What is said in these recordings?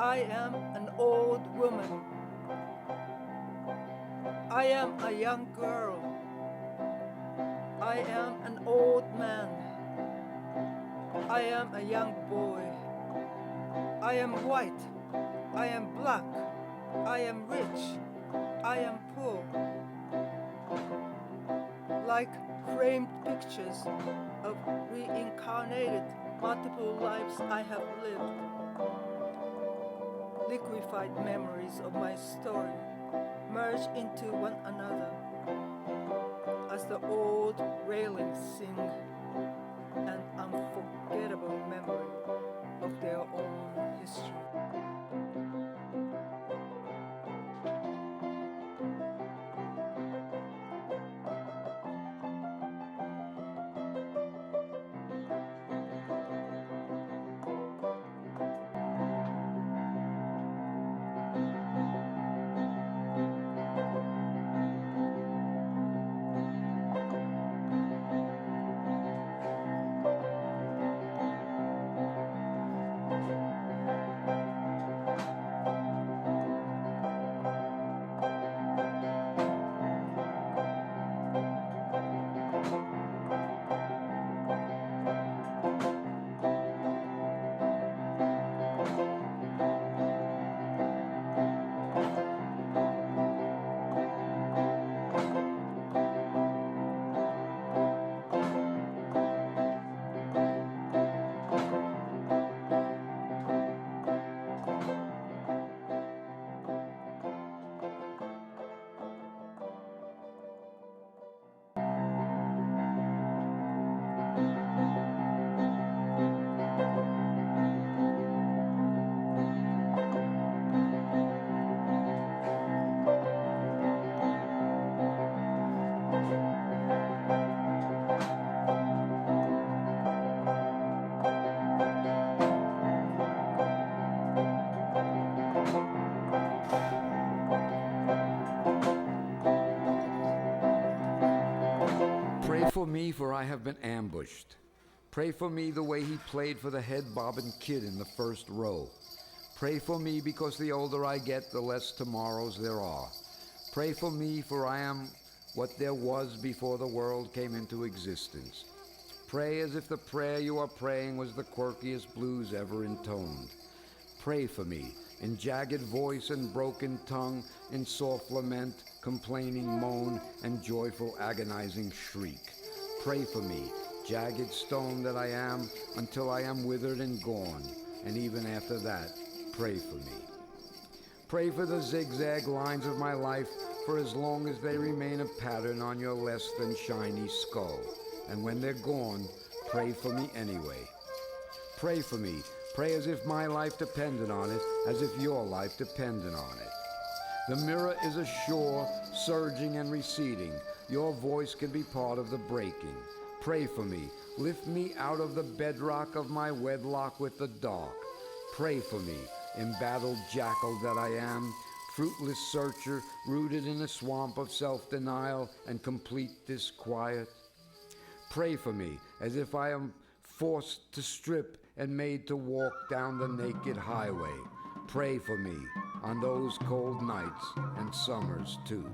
I am an old woman. I am a young girl. I am an old man. I am a young boy. I am white. I am black. I am rich. I am poor. Like framed pictures of reincarnated multiple lives I have lived. Liquefied memories of my story merge into one another as the old railings sing an unforgettable memory of their own history. Pray for me, for I have been ambushed. Pray for me the way he played for the head bobbing kid in the first row. Pray for me because the older I get, the less tomorrows there are. Pray for me, for I am what there was before the world came into existence. Pray as if the prayer you are praying was the quirkiest blues ever intoned. Pray for me, in jagged voice and broken tongue, in soft lament, complaining moan, and joyful agonizing shriek. Pray for me, jagged stone that I am, until I am withered and gone, and even after that, pray for me. Pray for the zigzag lines of my life for as long as they remain a pattern on your less than shiny skull. And when they're gone, pray for me anyway. Pray for me. Pray as if my life depended on it, as if your life depended on it. The mirror is a shore, surging and receding. Your voice can be part of the breaking. Pray for me. Lift me out of the bedrock of my wedlock with the dark. Pray for me, embattled jackal that I am, fruitless searcher, rooted in a swamp of self-denial and complete disquiet. Pray for me, as if I am forced to strip and made to walk down the naked highway. Pray for me on those cold nights and summers too.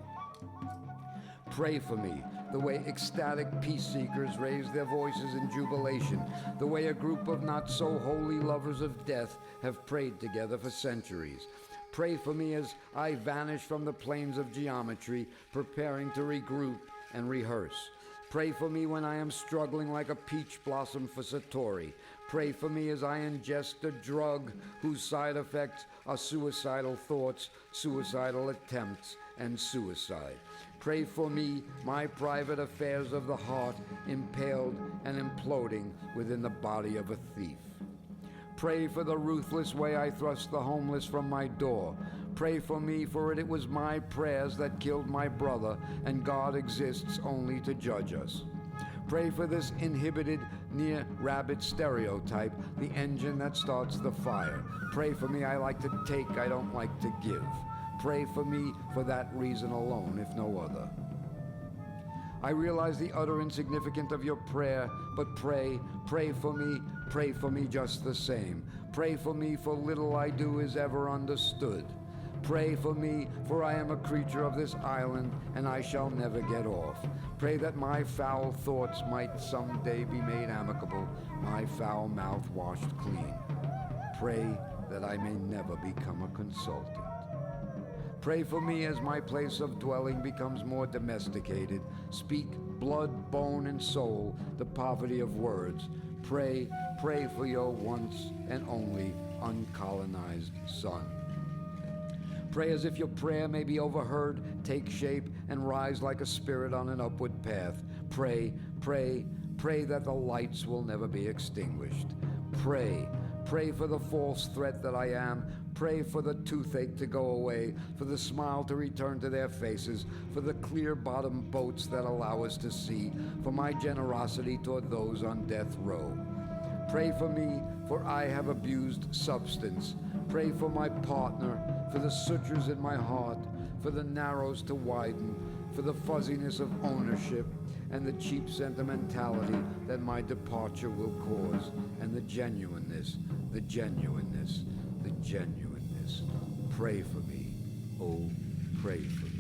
Pray for me the way ecstatic peace seekers raise their voices in jubilation, the way a group of not so holy lovers of death have prayed together for centuries. Pray for me as I vanish from the planes of geometry, preparing to regroup and rehearse. Pray for me when I am struggling like a peach blossom for Satori. Pray for me as I ingest a drug whose side effects are suicidal thoughts, suicidal attempts, and suicide. Pray for me, my private affairs of the heart, impaled and imploding within the body of a thief. Pray for the ruthless way I thrust the homeless from my door. Pray for me, for it was my prayers that killed my brother, and God exists only to judge us. Pray for this inhibited near-rabbit stereotype, the engine that starts the fire. Pray for me, I like to take, I don't like to give. Pray for me for that reason alone, if no other. I realize the utter insignificance of your prayer, but pray for me just the same. Pray for me, for little I do is ever understood. Pray for me, for I am a creature of this island, and I shall never get off. Pray that my foul thoughts might someday be made amicable, my foul mouth washed clean. Pray that I may never become a consultant. Pray for me as my place of dwelling becomes more domesticated. Speak blood, bone, and soul, the poverty of words. Pray for your once and only uncolonized son. Pray as if your prayer may be overheard, take shape, and rise like a spirit on an upward path. Pray that the lights will never be extinguished. Pray for the false threat that I am. Pray for the toothache to go away, for the smile to return to their faces, for the clear-bottomed boats that allow us to see, for my generosity toward those on death row. Pray for me, for I have abused substance. Pray for my partner, for the sutures in my heart, for the narrows to widen, for the fuzziness of ownership, and the cheap sentimentality that my departure will cause, and the genuineness. Pray for me. Oh, pray for me.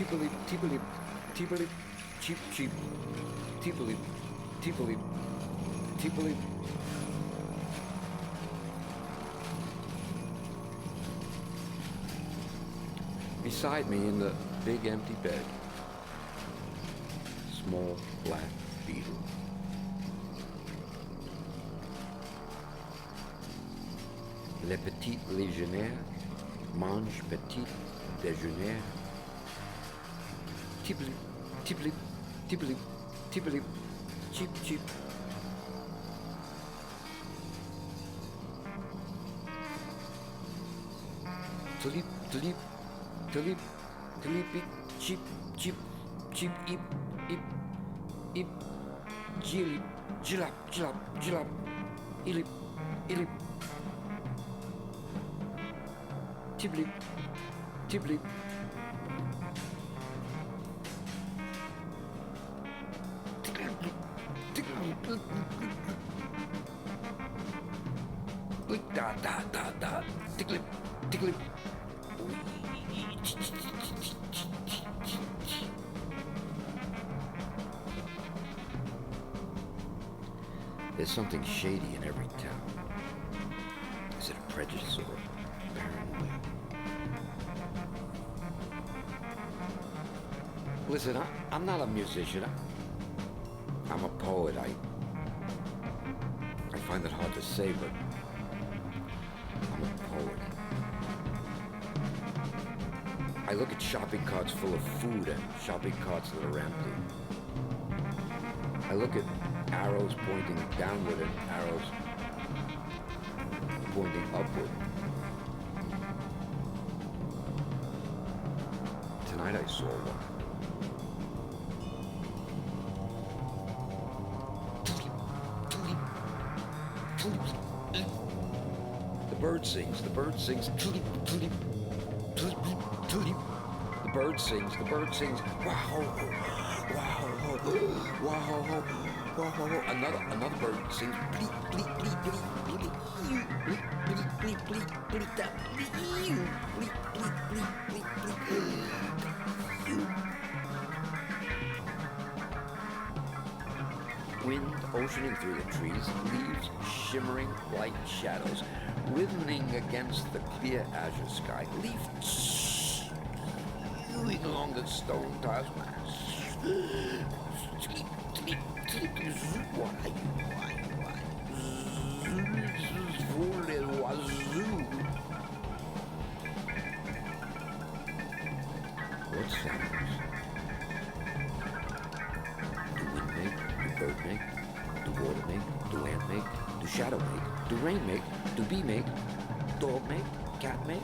Tipalip, tipalip, tipalip, cheep, cheep, tipalip, tipalip, tipalip. Beside me in the big empty bed, small black beetle. Les petites légionnaires mangent petit déjeuner. Tipalip, tipalip, tipalip, tipalip, cheep, cheep. Tulip, tulip, tulip, tulipit, cheep, cheep, cheep, ip, ip, ip, jilip, jilap, jilap, jilap, ilip, ilip. Tiblip, tiblip. Da da da da, tiglip, tiglip. There's something shady in every town. Is it a prejudice or paranoia? Listen, I'm not a musician. I'm a poet. I find it hard to say, but I'm a poet. I look at shopping carts full of food and shopping carts that are empty. I look at arrows pointing downward and arrows pointing upward. Tonight I saw one. The bird sings, the bird sings, tulip, tulip, tulip, tulip. The bird sings, wow, wow, wow, wow. Another bird sings, bleep, bleep, bleep, bleep, bleep, bleep, bleep, bleep, bleep, bleep, that, bleep, bleep, bleep, bleep, bleep, bleep. Wind oceaning through the trees, leaves shimmering light shadows, rhythming against the clear azure sky, leaf chewing along the stone tiles. What sounds do wind make? Do bird make? Do water make? Do ant make? Do shadow make? Do rain make? Do bee make? Dog make? Cat make?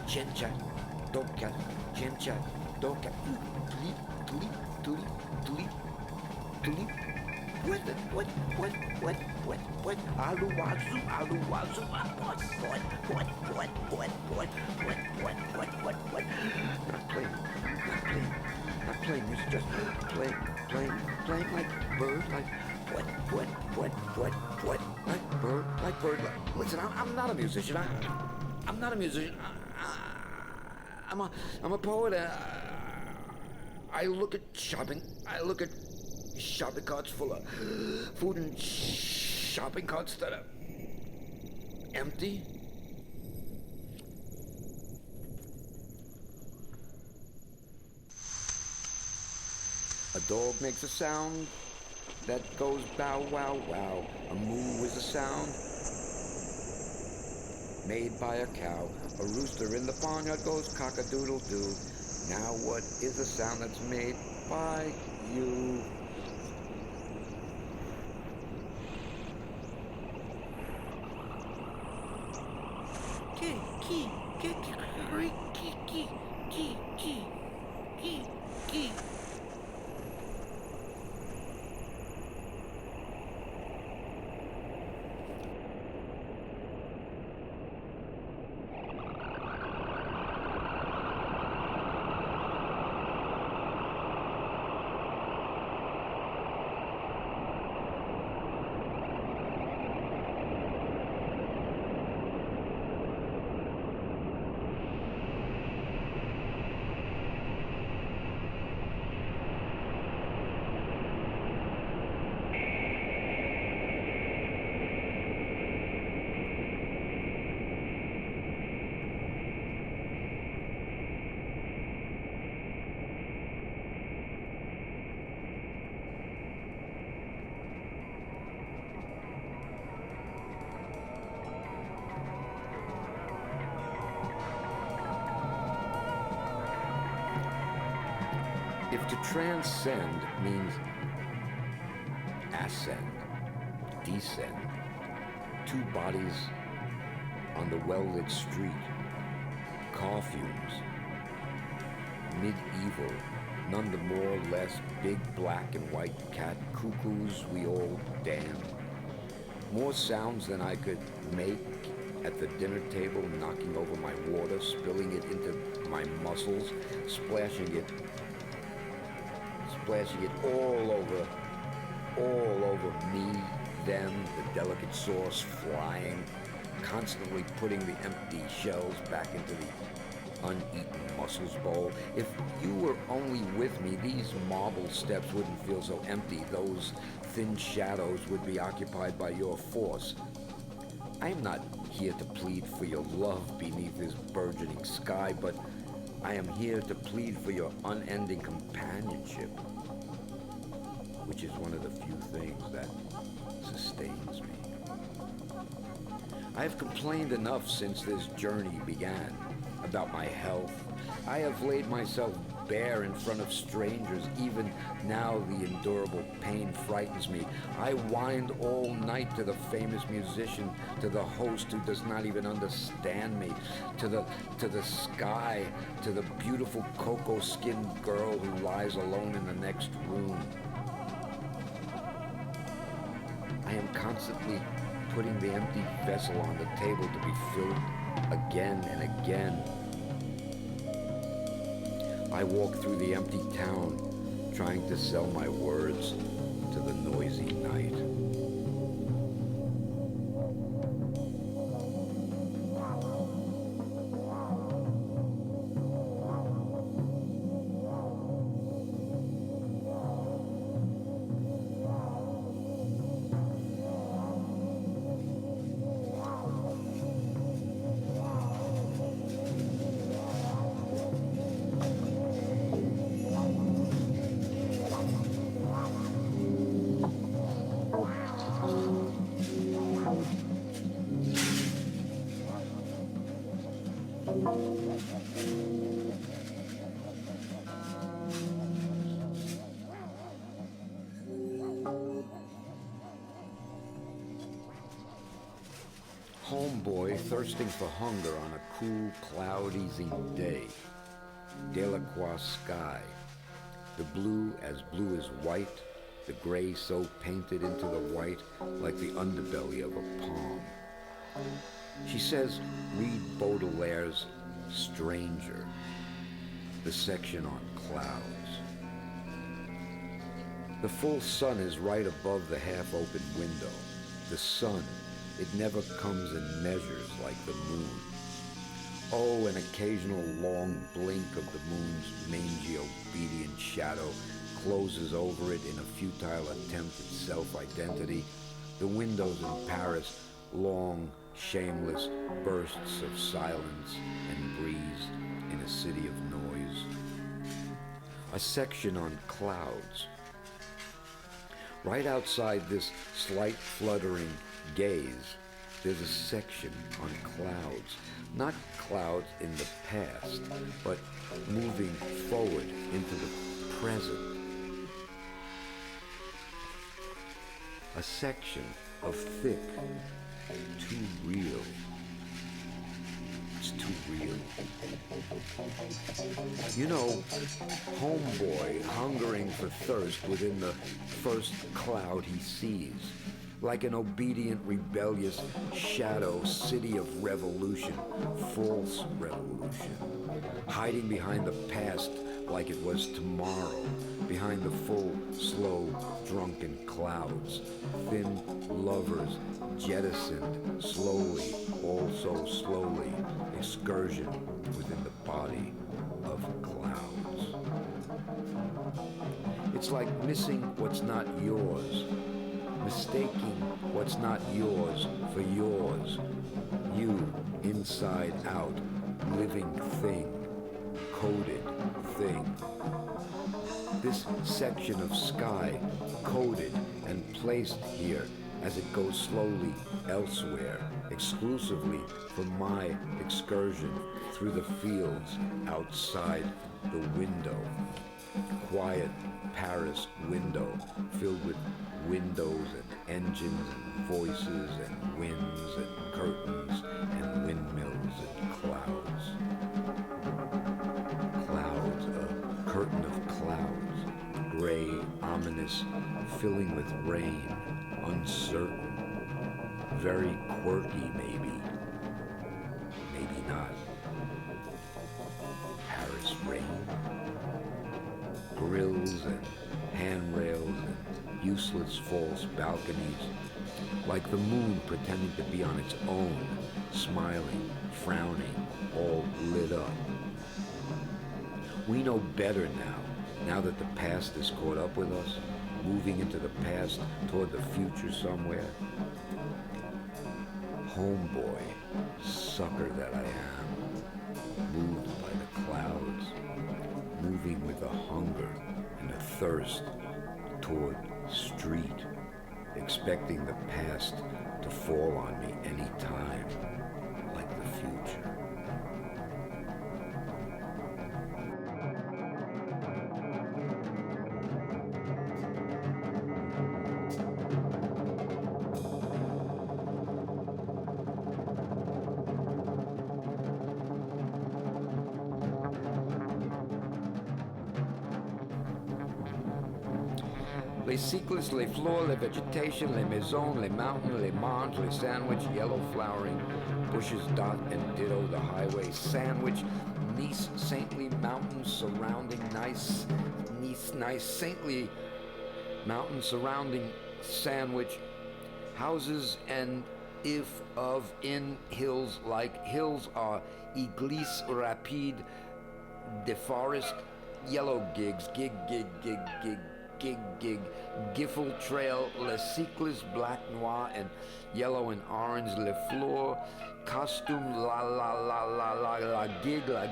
Chin chat, dog cat, chin chat, dog cat. Tweet, tweet, tweet, tweet, tweet. What? Alu wazoo, alu wazoo, what? Not playing, it's just playing like bird, like what, like bird, listen, I'm not a musician, I'm not a musician, I'm a poet, I look at shopping carts full of food and shopping carts that are empty. A dog makes a sound that goes bow wow wow. A moo is a sound made by a cow. A rooster in the barnyard goes cock-a-doodle-doo. Now what is a sound that's made by you? If to transcend means ascend, descend, two bodies on the well-lit street, car fumes, medieval, none the more less big black and white cat cuckoos we all damn. More sounds than I could make at the dinner table, knocking over my water, spilling it into my muscles, splashing it all over me, them, the delicate sauce flying, constantly putting the empty shells back into the uneaten mussels bowl. If you were only with me, these marble steps wouldn't feel so empty. Those thin shadows would be occupied by your force. I am not here to plead for your love beneath this burgeoning sky, but I am here to plead for your unending companionship, which is one of the few things that sustains me. I have complained enough since this journey began about my health. I have laid myself bare in front of strangers. Even now the endurable pain frightens me. I whined all night to the famous musician, to the host who does not even understand me, to the sky, to the beautiful cocoa-skinned girl who lies alone in the next room. I am constantly putting the empty vessel on the table to be filled again and again. I walk through the empty town, trying to sell my words to the noisy night. homeboy thirsting for hunger on a cool, cloud-easy day. Delacroix sky. The blue as white, the gray so painted into the white like the underbelly of a palm. She says, read Baudelaire's Stranger, the section on clouds. The full sun is right above the half-open window. The sun, it never comes in measures like the moon. Oh, an occasional long blink of the moon's mangy, obedient shadow closes over it in a futile attempt at self-identity. The windows in Paris, long, shameless bursts of silence and breeze in a city of noise. A section on clouds. Right outside this slight fluttering gaze, there's a section on clouds. Not clouds in the past, but moving forward into the present. A section of thick, too real. It's too real. You know, homeboy hungering for thirst within the first cloud he sees. Like an obedient, rebellious shadow city of revolution, false revolution. Hiding behind the past like it was tomorrow, behind the full, slow, drunken clouds. Thin lovers jettisoned slowly, all so slowly, excursion within the body of clouds. It's like missing what's not yours, mistaking what's not yours for yours. You, inside out, living thing, coded thing. This section of sky, coded and placed here as it goes slowly elsewhere, exclusively for my excursion through the fields outside the window. Quiet Paris window filled with windows and engines and voices and winds and curtains and windmills and clouds. Clouds, a curtain of clouds, gray, ominous, filling with rain, uncertain, very quirky maybe, maybe not. Paris rain. Grills and handrails and useless false balconies, like the moon pretending to be on its own, smiling, frowning, all lit up. We know better now that the past has caught up with us, moving into the past toward the future somewhere. Homeboy, sucker that I am, moved by the clouds, moving with a hunger and a thirst toward street, expecting the past to fall on me any time, like the future. Les cycles, les fleurs, les vegetation, les maisons, les mountains, les monts, les sandwich, yellow flowering, bushes dot and ditto the highway, sandwich, Nice, saintly mountains surrounding nice, saintly mountains surrounding sandwich, houses and if of in hills like hills are Église rapide, de forest, yellow gigs, gig, Giffel Trail, Les Cycles, black, noir, and yellow and orange, Le Fleur, costume, la gig, le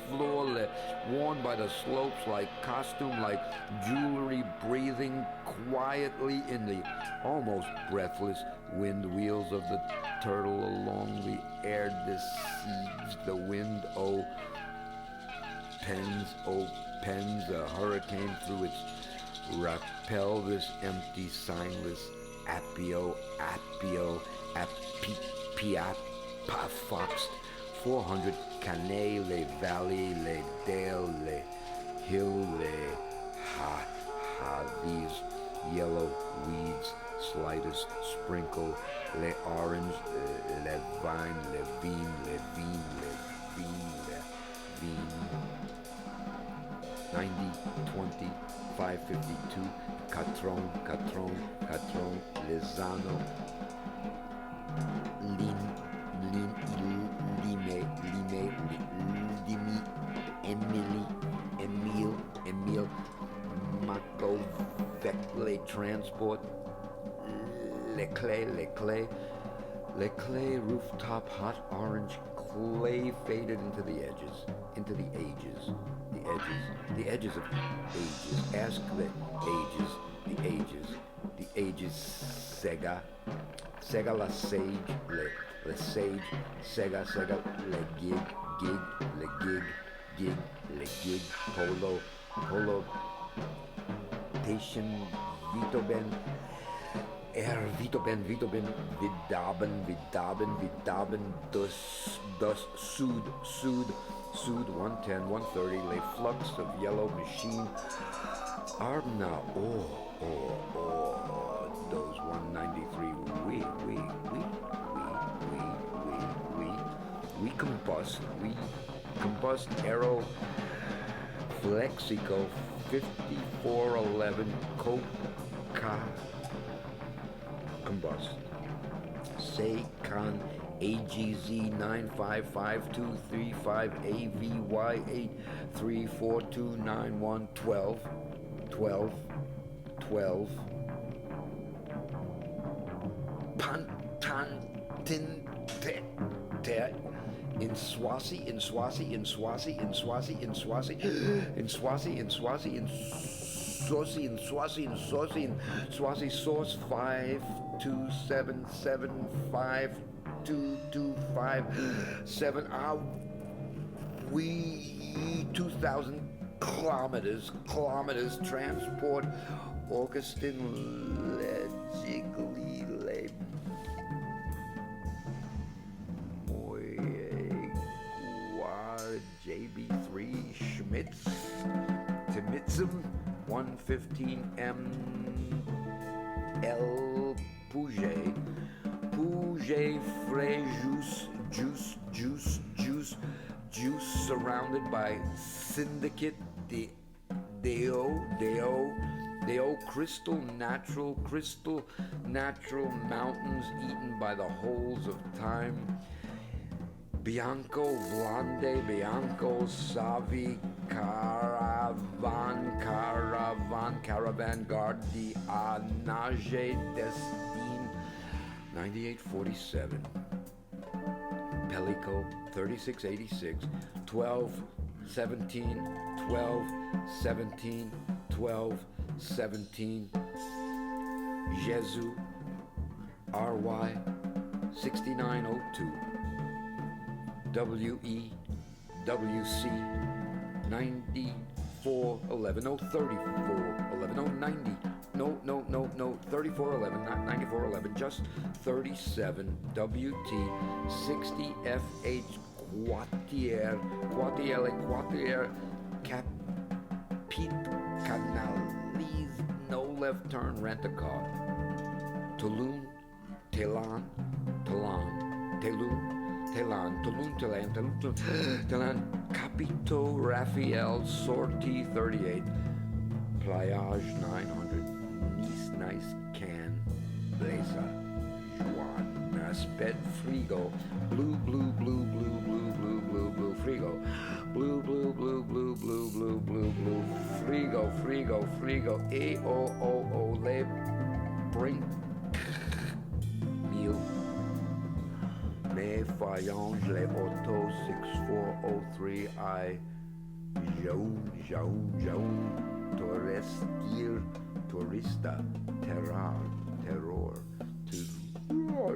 Fleur, worn by the slopes like costume, like jewelry, breathing quietly in the almost breathless wind wheels of the turtle along the air deceives the wind, oh, pens, a hurricane through its rappel, this empty, signless Appio, at Piat, Foxed, 400 Canet, le Valley, le Dale, le Hill, le these yellow weeds, slightest sprinkle, le orange, le vine, le vine, le vine, le vine, le vine. 90, 20, 552, Catron, Lezano, Lime, Emile, Macovecle Transport, Leclay, rooftop, hot orange, clay faded into the edges, the edges of ages. Ask the ages, Sega la sage, le sage, Sega, le gig, polo, Tation, Vito Ben, Vidaben, dus, Sud, 110, 130, le flux of yellow machine, Arbna, those 193, we combust, Aero, Flexico, 5411, Coca, combust, Saycon, AGZ 955235, AVY 834291, 12, Pantantin, in Swazi, source 527752257 we 2,000 kilometers transport Augustin Legigli JB3 Schmitz Timitzum 115M L Pouget Frais juice surrounded by syndicate Deo crystal natural mountains eaten by the holes of time. Bianco, Blonde, Bianco, Savi, Caravan, Gardi, Nage, Destine, 9847. Pelico, 3686, 12, 17, 17, Jesu, RY, 6902. WEWC 9411 no 3411 not 9411 just 37 WT 60 FH Quartier Capit Canales no left turn rent a car Tulum Telan Capito Raphael Sortie 38 Playage 900 Nice Can Blesa Juan Sped Frigo Blue Frigo Blue Frigo AOO Le Brink Meal Me Fayange Le Auto 6403 I Jaun Tourista Terror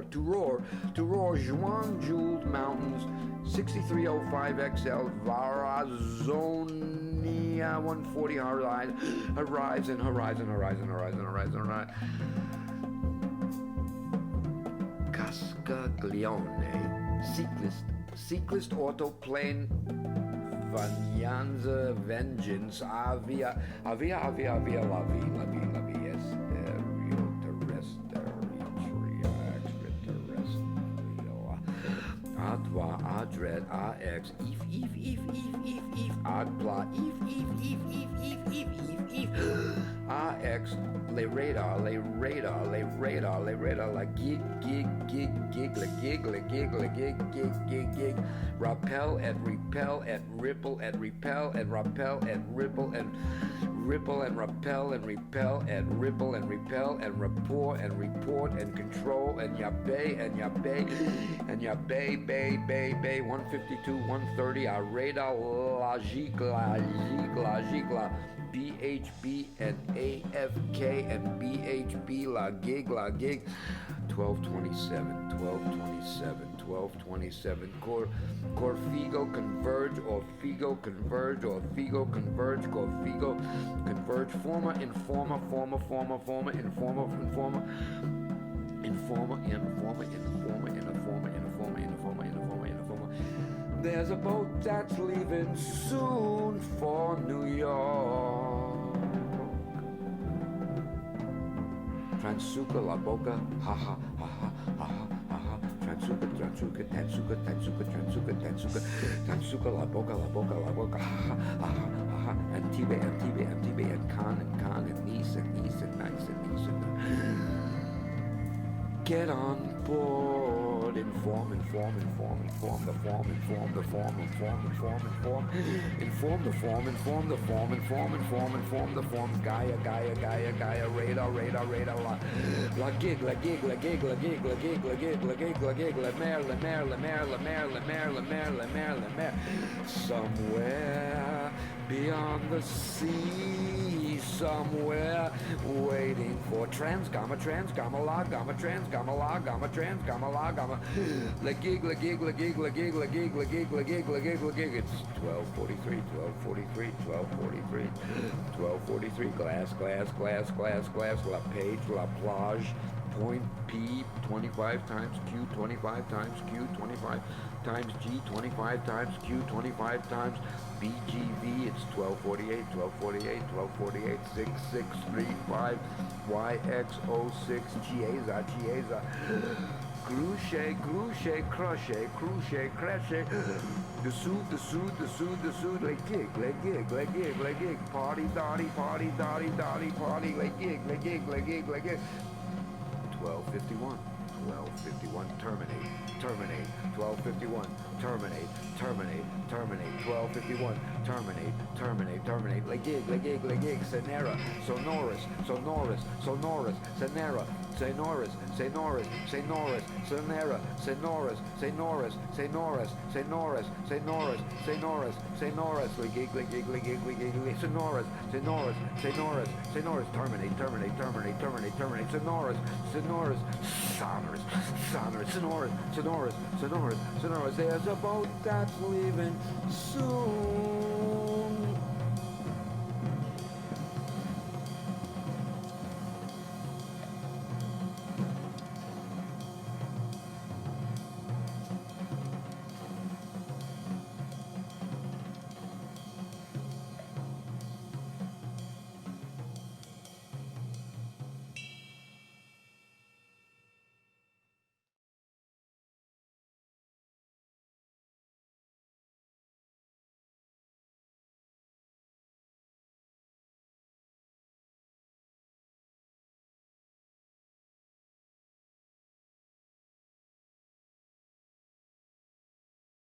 to roar Juan Jeweled Mountains 6305 XL Varazonia 140 Horizon Gas Glione, Cyclist Autoplane, Vanyanza Vengeance, Avia, La vie, extraterrestrial, Adwa, Adred, AX, Eve, Adpla, Eve, AX, le radar, la gig, rappel and repel and ripple and repel and rappel and ripple and rappel and repel and ripple and repel and rapport and report and control and yabe and yabe 152 130 our radar la gigla BHB and AFK and BHB la gig 1227 Corfigo converge or Figo converge or Figo converge Corfigo converge forma informa there's a boat that's leaving soon for New York. Transuka la boca, ha ha ha ha ha ha ha. Transuka, Transuka la boca, ha ha ha ha. Antibe, and Khan, and Nice, and nice, and get on board, inform the form, Gaia, radar, la gig, la mer, somewhere beyond the sea, somewhere waiting for transgamma, la gamma, la gig, it's 1243, glass, la page, la plage, point P, 25 times Q, 25 times Q, 25 times G, 25 times Q, 25 times BGV, it's 1248, 6635, YX06, Chiesa, Cruche, crochet, the suit, like gig, party, like gig, 1251, terminate, 1251, terminate, 1251, terminate, like gig, Senera, sonorous, Senera, Senera, like gig, sonorous, terminate, sonorous, there's a boat that's leaving soon